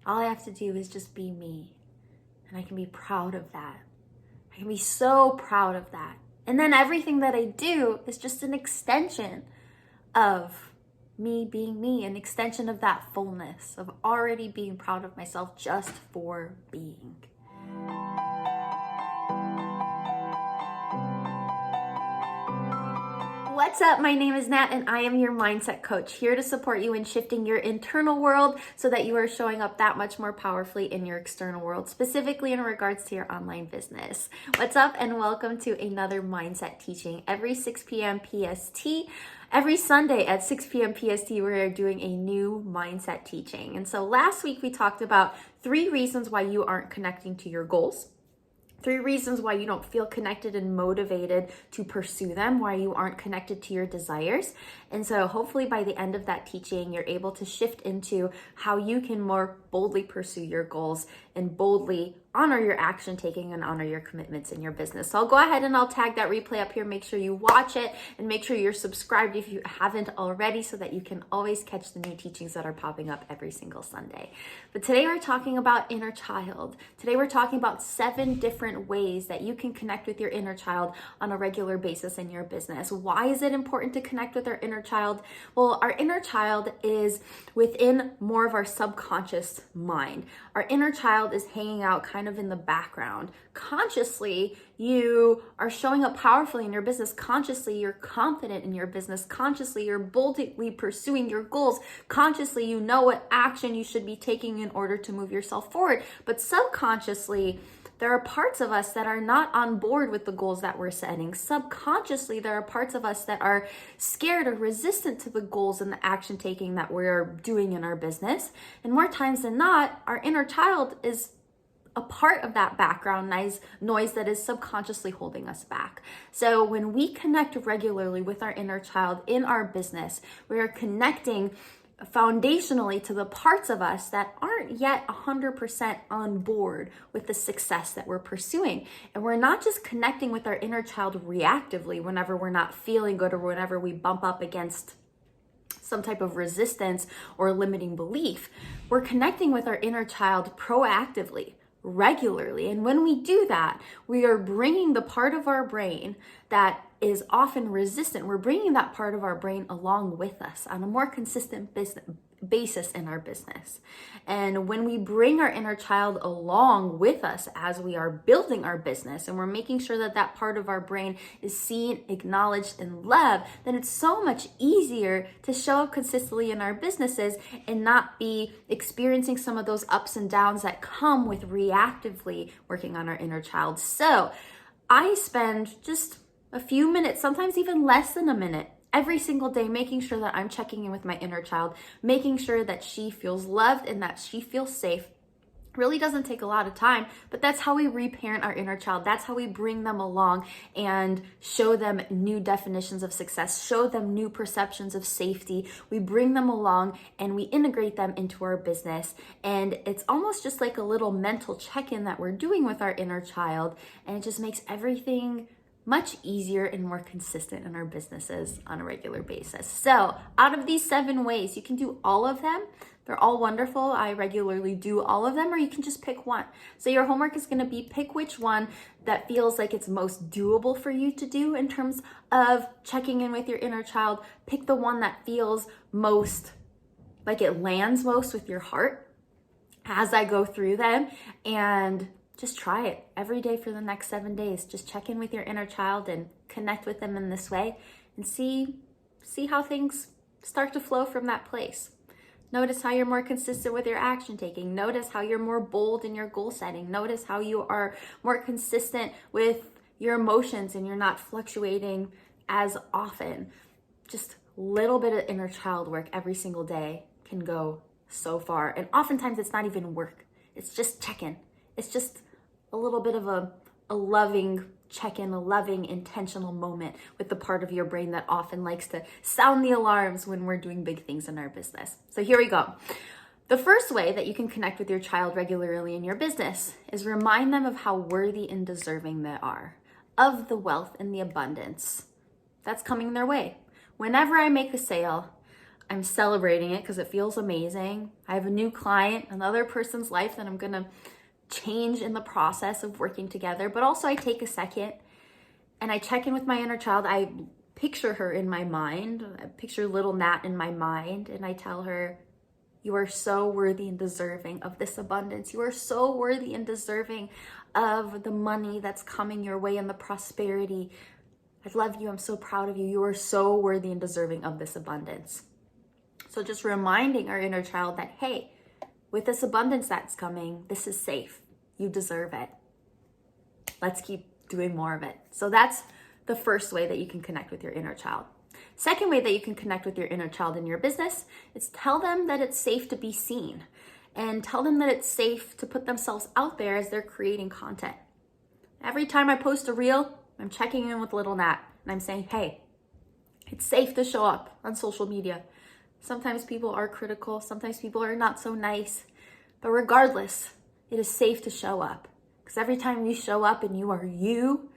All I have to do is just be me. And I can be proud of that. I can be so proud of that. And then everything that I do is just an extension of me being me, an extension of that fullness, of already being proud of myself just for being. What's up? My name is Nat and I am your mindset coach, here to support you in shifting your internal world so that you are showing up that much more powerfully in your external world, specifically in regards to your online business. What's up and welcome to another mindset teaching every 6 p.m. PST. Every Sunday at 6 p.m. PST, we are doing a new mindset teaching. And so last week we talked about 3 reasons why you aren't connecting to your goals. 3 reasons why you don't feel connected and motivated to pursue them, why you aren't connected to your desires. And so hopefully by the end of that teaching, you're able to shift into how you can more boldly pursue your goals and boldly honor your action taking and honor your commitments in your business. So I'll go ahead and I'll tag that replay up here. Make sure you watch it and make sure you're subscribed if you haven't already so that you can always catch the new teachings that are popping up every single Sunday. But today we're talking about inner child. Today we're talking about 7 different ways that you can connect with your inner child on a regular basis in your business. Why is it important to connect with our inner child? Well, our inner child is within more of our subconscious mind. Our inner child is hanging out kind of in the background. Consciously, you are showing up powerfully in your business. Consciously, you're confident in your business. Consciously, you're boldly pursuing your goals. Consciously, you know what action you should be taking in order to move yourself forward. But subconsciously, there are parts of us that are not on board with the goals that we're setting. Subconsciously, there are parts of us that are scared or resistant to the goals and the action taking that we're doing in our business. And more times than not, our inner child is a part of that background noise that is subconsciously holding us back. So when we connect regularly with our inner child in our business, we are connecting foundationally to the parts of us that aren't yet 100% on board with the success that we're pursuing. And we're not just connecting with our inner child reactively whenever we're not feeling good or whenever we bump up against some type of resistance or limiting belief. We're connecting with our inner child proactively, regularly. And when we do that, we are bringing the part of our brain that is often resistant. We're bringing that part of our brain along with us on a more consistent basis in our business. And when we bring our inner child along with us as we are building our business and we're making sure that that part of our brain is seen, acknowledged, and loved, then it's so much easier to show up consistently in our businesses and not be experiencing some of those ups and downs that come with reactively working on our inner child. So I spend just a few minutes, sometimes even less than a minute, every single day, making sure that I'm checking in with my inner child, making sure that she feels loved and that she feels safe. Really doesn't take a lot of time, but that's how we reparent our inner child. That's how we bring them along and show them new definitions of success, show them new perceptions of safety. We bring them along and we integrate them into our business. And it's almost just like a little mental check-in that we're doing with our inner child. And it just makes everything much easier and more consistent in our businesses on a regular basis. So out of these 7 ways, you can do all of them. They're all wonderful. I regularly do all of them, or you can just pick one. So your homework is going to be pick which one that feels like it's most doable for you to do in terms of checking in with your inner child. Pick the one that feels most like it lands most with your heart as I go through them, and just try it every day for the next 7 days. Just check in with your inner child and connect with them in this way and see how things start to flow from that place. Notice how you're more consistent with your action taking. Notice how you're more bold in your goal setting. Notice how you are more consistent with your emotions and you're not fluctuating as often. Just a little bit of inner child work every single day can go so far. And oftentimes it's not even work. It's just check-in. It's just a little bit of a loving check-in, a loving, intentional moment with the part of your brain that often likes to sound the alarms when we're doing big things in our business. So here we go. The first way that you can connect with your child regularly in your business is remind them of how worthy and deserving they are of the wealth and the abundance that's coming their way. Whenever I make a sale, I'm celebrating it because it feels amazing. I have a new client, another person's life that I'm going to change in the process of working together. But also I take a second and I check in with my inner child. I picture her in my mind. I picture little Nat in my mind, and I tell her, you are so worthy and deserving of this abundance. You are so worthy and deserving of the money that's coming your way and the prosperity. I love you. I'm so proud of you. You are so worthy and deserving of this abundance. So just reminding our inner child that, hey, with this abundance that's coming, this is safe. You deserve it. Let's keep doing more of it. So that's the first way that you can connect with your inner child. Second way that you can connect with your inner child in your business is tell them that it's safe to be seen, and tell them that it's safe to put themselves out there as they're creating content. Every time I post a reel, I'm checking in with little Nat and I'm saying, hey, it's safe to show up on social media. Sometimes people are critical, sometimes people are not so nice, but regardless, it is safe to show up, because every time you show up and you are you,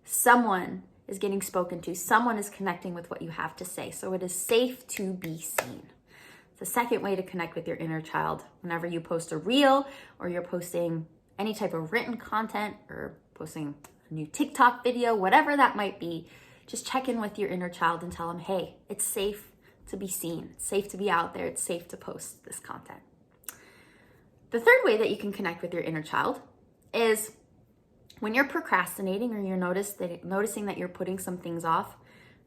someone is getting spoken to, someone is connecting with what you have to say. So it is safe to be seen. The second way to connect with your inner child, whenever you post a reel or you're posting any type of written content or posting a new TikTok video, whatever that might be, just check in with your inner child and tell them, hey, it's safe to be seen. It's safe to be out there. It's safe to post this content. The third way that you can connect with your inner child is when you're procrastinating or you're noticing that you're putting some things off,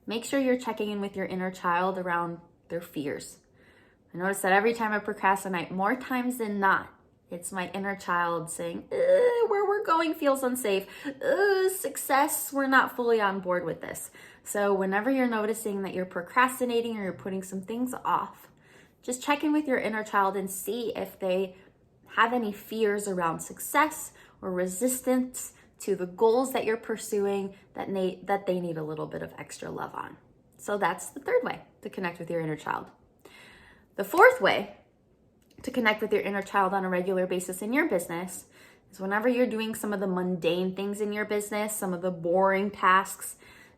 make sure you're checking in with your inner child around their fears. I notice that every time I procrastinate, more times than not, it's my inner child saying, where we're going feels unsafe. Success, we're not fully on board with this. So whenever you're noticing that you're procrastinating or you're putting some things off, just check in with your inner child and see if they have any fears around success or resistance to the goals that you're pursuing that they need a little bit of extra love on. So that's the third way to connect with your inner child. The fourth way to connect with your inner child on a regular basis in your business is whenever you're doing some of the mundane things in your business, some of the boring tasks,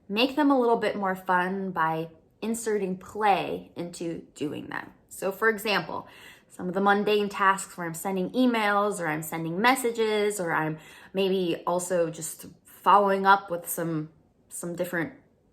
make them a little bit more fun by inserting play into doing them. So for example, some of the mundane tasks where I'm sending emails or I'm sending messages or I'm maybe also just following up with some different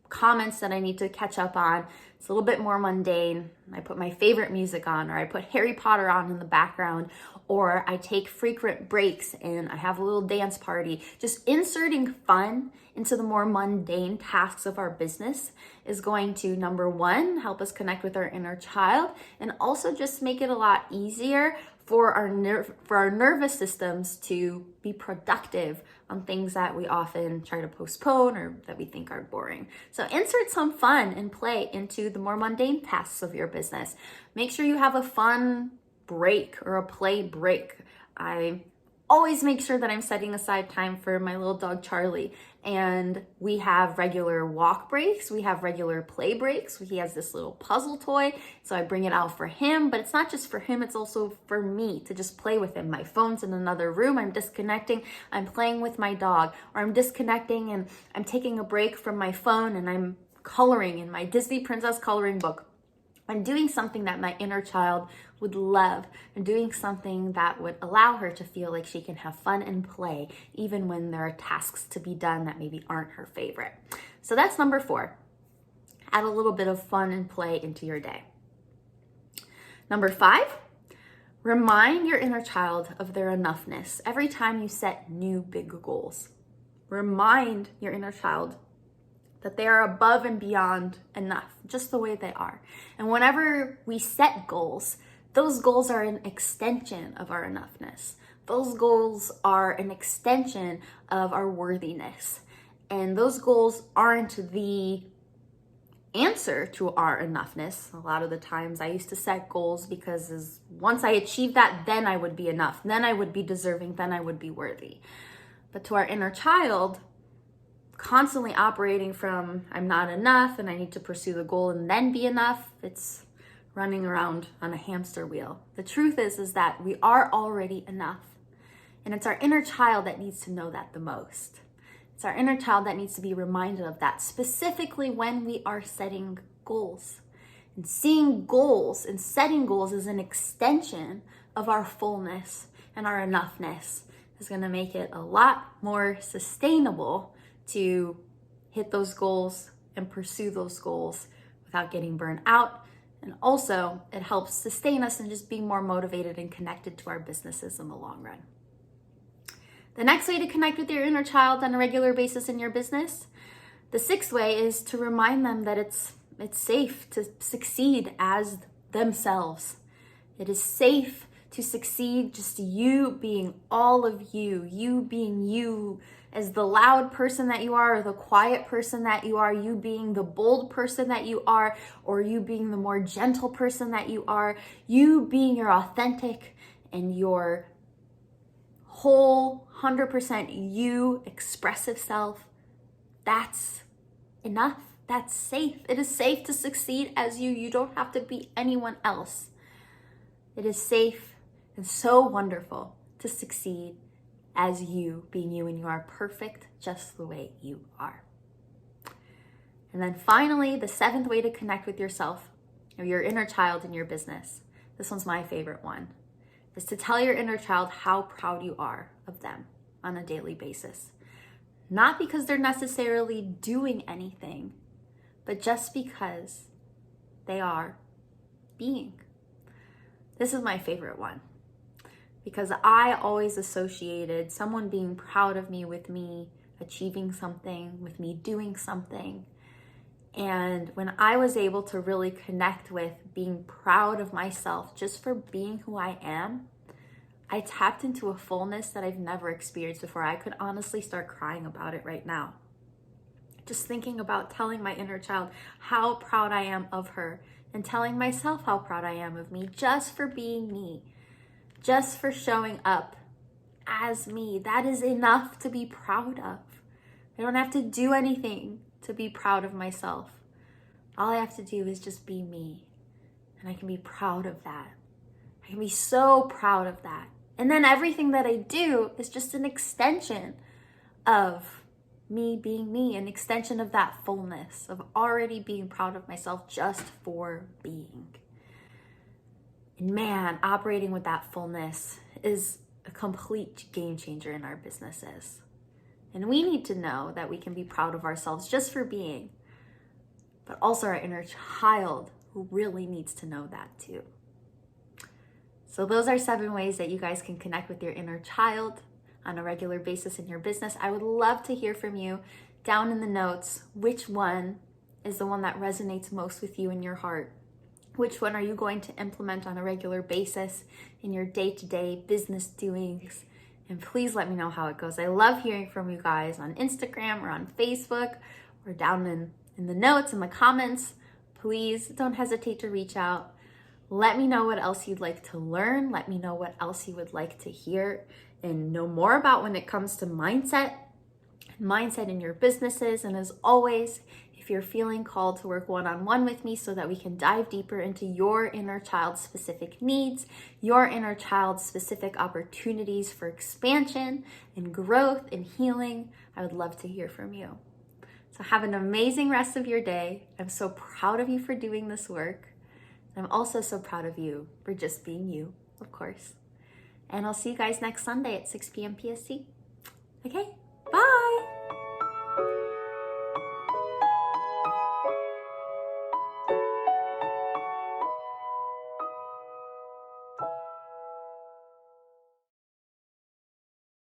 comments that I need to catch up on. It's a little bit more mundane. I put my favorite music on, or I put Harry Potter on in the background, or I take frequent breaks and I have a little dance party. Just inserting fun into the more mundane tasks of our business is going to, number one, help us connect with our inner child, and also just make it a lot easier for our nervous systems to be productive on things that we often try to postpone or that we think are boring. So insert some fun and play into the more mundane tasks of your business. Make sure you have a fun break or a play break. I always make sure that I'm setting aside time for my little dog Charlie, and we have regular walk breaks, we have regular play breaks. He has this little puzzle toy, so I bring it out for him, but it's not just for him, it's also for me to just play with him. My phone's in another room, I'm disconnecting, I'm playing with my dog, or I'm disconnecting and I'm taking a break from my phone and I'm coloring in my Disney Princess coloring book. I'm doing something that my inner child would love. I'm doing something that would allow her to feel like she can have fun and play, even when there are tasks to be done that maybe aren't her favorite. So that's number 4. Add a little bit of fun and play into your day. Number 5, remind your inner child of their enoughness every time you set new big goals. Remind your inner child that they are above and beyond enough, just the way they are. And whenever we set goals, those goals are an extension of our enoughness. Those goals are an extension of our worthiness. And those goals aren't the answer to our enoughness. A lot of the times I used to set goals because once I achieved that, then I would be enough. Then I would be deserving. Then I would be worthy. But to our inner child, constantly operating from I'm not enough and I need to pursue the goal and then be enough, it's running around on a hamster wheel. The truth is that we are already enough. And it's our inner child that needs to know that the most. It's our inner child that needs to be reminded of that, specifically when we are setting goals. And seeing goals and setting goals as an extension of our fullness and our enoughness is going to make it a lot more sustainable to hit those goals and pursue those goals without getting burned out. And also, it helps sustain us and just being more motivated and connected to our businesses in the long run. The next way to connect with your inner child on a regular basis in your business, the sixth way, is to remind them that it's safe to succeed as themselves. It is safe to succeed just you being all of you, you being you as the loud person that you are, or the quiet person that you are, you being the bold person that you are, or you being the more gentle person that you are, you being your authentic and your whole 100% you expressive self. That's enough. That's safe. It is safe to succeed as you. You don't have to be anyone else. It is safe and so wonderful to succeed as you, being you, and you are perfect just the way you are. And then finally, the seventh way to connect with yourself or your inner child in your business, this one's my favorite one, is to tell your inner child how proud you are of them on a daily basis. Not because they're necessarily doing anything, but just because they are being. This is my favorite one because I always associated someone being proud of me with me achieving something, with me doing something. And when I was able to really connect with being proud of myself just for being who I am, I tapped into a fullness that I've never experienced before. I could honestly start crying about it right now. Just thinking about telling my inner child how proud I am of her and telling myself how proud I am of me just for being me, just for showing up as me. That is enough to be proud of. I don't have to do anything to be proud of myself. All I have to do is just be me, and I can be proud of that. I can be so proud of that. And then everything that I do is just an extension of me being me, an extension of that fullness, of already being proud of myself just for being. And man, operating with that fullness is a complete game changer in our businesses. And we need to know that we can be proud of ourselves just for being, but also our inner child who really needs to know that too. So those are 7 ways that you guys can connect with your inner child on a regular basis in your business. I would love to hear from you down in the notes. Which one is the one that resonates most with you in your heart? Which one are you going to implement on a regular basis in your day-to-day business doings? And please let me know how it goes. I love hearing from you guys on Instagram or on Facebook or down in the notes, in the comments. Please don't hesitate to reach out. Let me know what else you'd like to learn. Let me know what else you would like to hear and know more about when it comes to mindset in your businesses. And as always, if you're feeling called to work one-on-one with me so that we can dive deeper into your inner child's specific needs, your inner child's specific opportunities for expansion and growth and healing, I would love to hear from you. So have an amazing rest of your day. I'm so proud of you for doing this work. I'm also so proud of you for just being you, of course. And I'll see you guys next Sunday at 6 p.m. PST. Okay, bye.